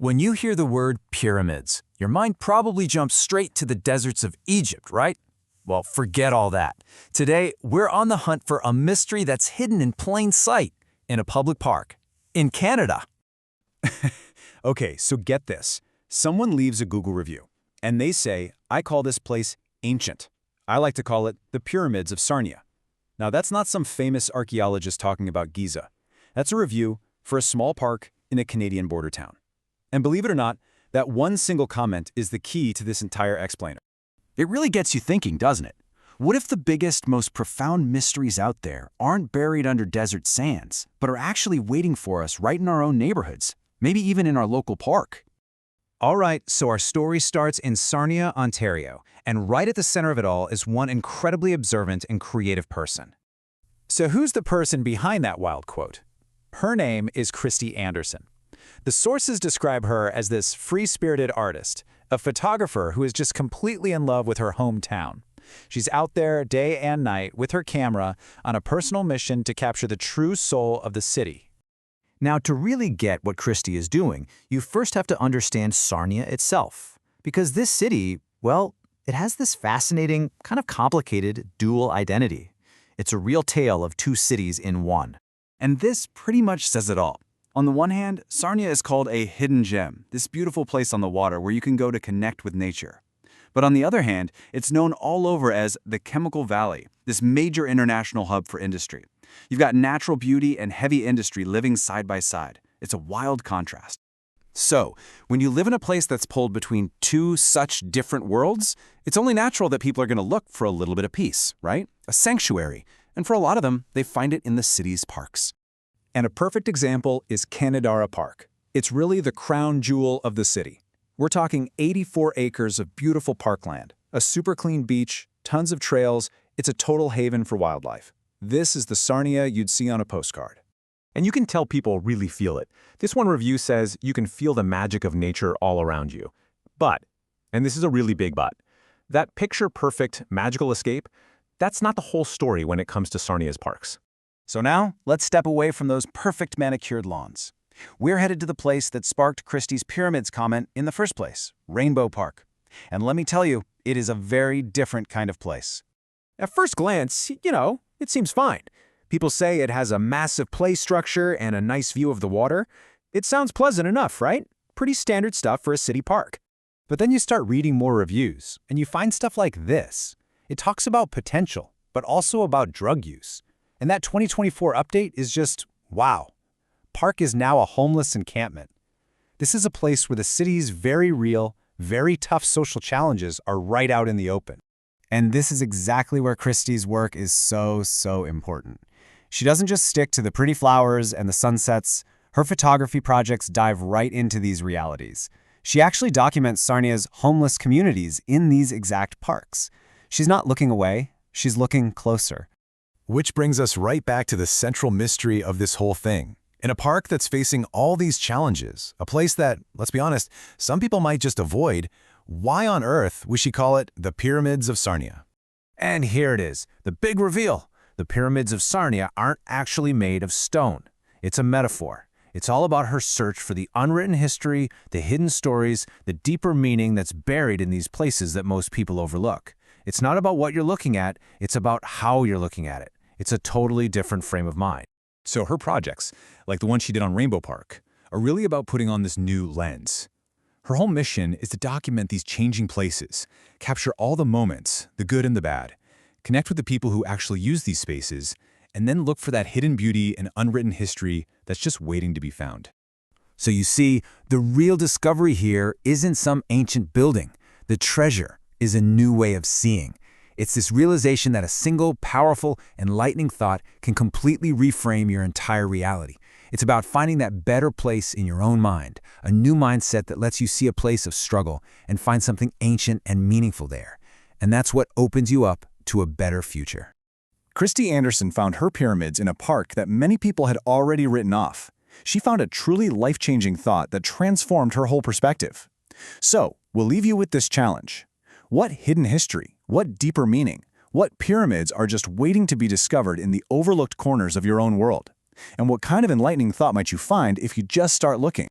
When you hear the word pyramids, your mind probably jumps straight to the deserts of Egypt, right? Well, forget all that. Today, we're on the hunt for a mystery that's hidden in plain sight in a public park in Canada. Okay, so get this. Someone leaves a Google review, and they say, I call this place ancient. I like to call it the Pyramids of Sarnia. Now, that's not some famous archaeologist talking about Giza. That's a review for a small park in a Canadian border town. And believe it or not, that one single comment is the key to this entire explainer. It really gets you thinking, doesn't it? What if the biggest, most profound mysteries out there aren't buried under desert sands, but are actually waiting for us right in our own neighborhoods, maybe even in our local park? All right, so our story starts in Sarnia, Ontario, and right at the center of it all is one incredibly observant and creative person. So who's the person behind that wild quote? Her name is Christie Anderson. The sources describe her as this free-spirited artist, a photographer who is just completely in love with her hometown. She's out there day and night with her camera on a personal mission to capture the true soul of the city. Now, to really get what Christie is doing, you first have to understand Sarnia itself. Because this city, well, it has this fascinating, kind of complicated dual identity. It's a real tale of two cities in one. And this pretty much says it all. On the one hand, Sarnia is called a hidden gem, this beautiful place on the water where you can go to connect with nature. But on the other hand, it's known all over as the Chemical Valley, this major international hub for industry. You've got natural beauty and heavy industry living side by side. It's a wild contrast. So, when you live in a place that's pulled between two such different worlds, it's only natural that people are going to look for a little bit of peace, right? A sanctuary. And for a lot of them, they find it in the city's parks. And a perfect example is Canadara Park. It's really the crown jewel of the city. We're talking 84 acres of beautiful parkland, a super clean beach, tons of trails. It's a total haven for wildlife. This is the Sarnia you'd see on a postcard. And you can tell people really feel it. This one review says you can feel the magic of nature all around you. But, and this is a really big but, that picture-perfect magical escape, that's not the whole story when it comes to Sarnia's parks. So now, let's step away from those perfect manicured lawns. We're headed to the place that sparked Christie's Pyramids comment in the first place, Rainbow Park. And let me tell you, it is a very different kind of place. At first glance, it seems fine. People say it has a massive play structure and a nice view of the water. It sounds pleasant enough, right? Pretty standard stuff for a city park. But then you start reading more reviews, and you find stuff like this. It talks about potential, but also about drug use. And that 2024 update is just, wow. Park is now a homeless encampment. This is a place where the city's very real, very tough social challenges are right out in the open. And this is exactly where Christie's work is so important. She doesn't just stick to the pretty flowers and the sunsets. Her photography projects dive right into these realities. She actually documents Sarnia's homeless communities in these exact parks. She's not looking away, she's looking closer. Which brings us right back to the central mystery of this whole thing. In a park that's facing all these challenges, a place that, let's be honest, some people might just avoid, why on earth would she call it the Pyramids of Sarnia? And here it is, the big reveal. The Pyramids of Sarnia aren't actually made of stone. It's a metaphor. It's all about her search for the unwritten history, the hidden stories, the deeper meaning that's buried in these places that most people overlook. It's not about what you're looking at, it's about how you're looking at it. It's a totally different frame of mind. So her projects, like the one she did on Rainbow Park, are really about putting on this new lens. Her whole mission is to document these changing places, capture all the moments, the good and the bad, connect with the people who actually use these spaces, and then look for that hidden beauty and unwritten history that's just waiting to be found. So you see, the real discovery here isn't some ancient building. The treasure is a new way of seeing. It's this realization that a single, powerful, enlightening thought can completely reframe your entire reality. It's about finding that better place in your own mind, a new mindset that lets you see a place of struggle and find something ancient and meaningful there. And that's what opens you up to a better future. Christie Anderson found her pyramids in a park that many people had already written off. She found a truly life-changing thought that transformed her whole perspective. So, we'll leave you with this challenge. What hidden history, what deeper meaning, what pyramids are just waiting to be discovered in the overlooked corners of your own world? And what kind of enlightening thought might you find if you just start looking?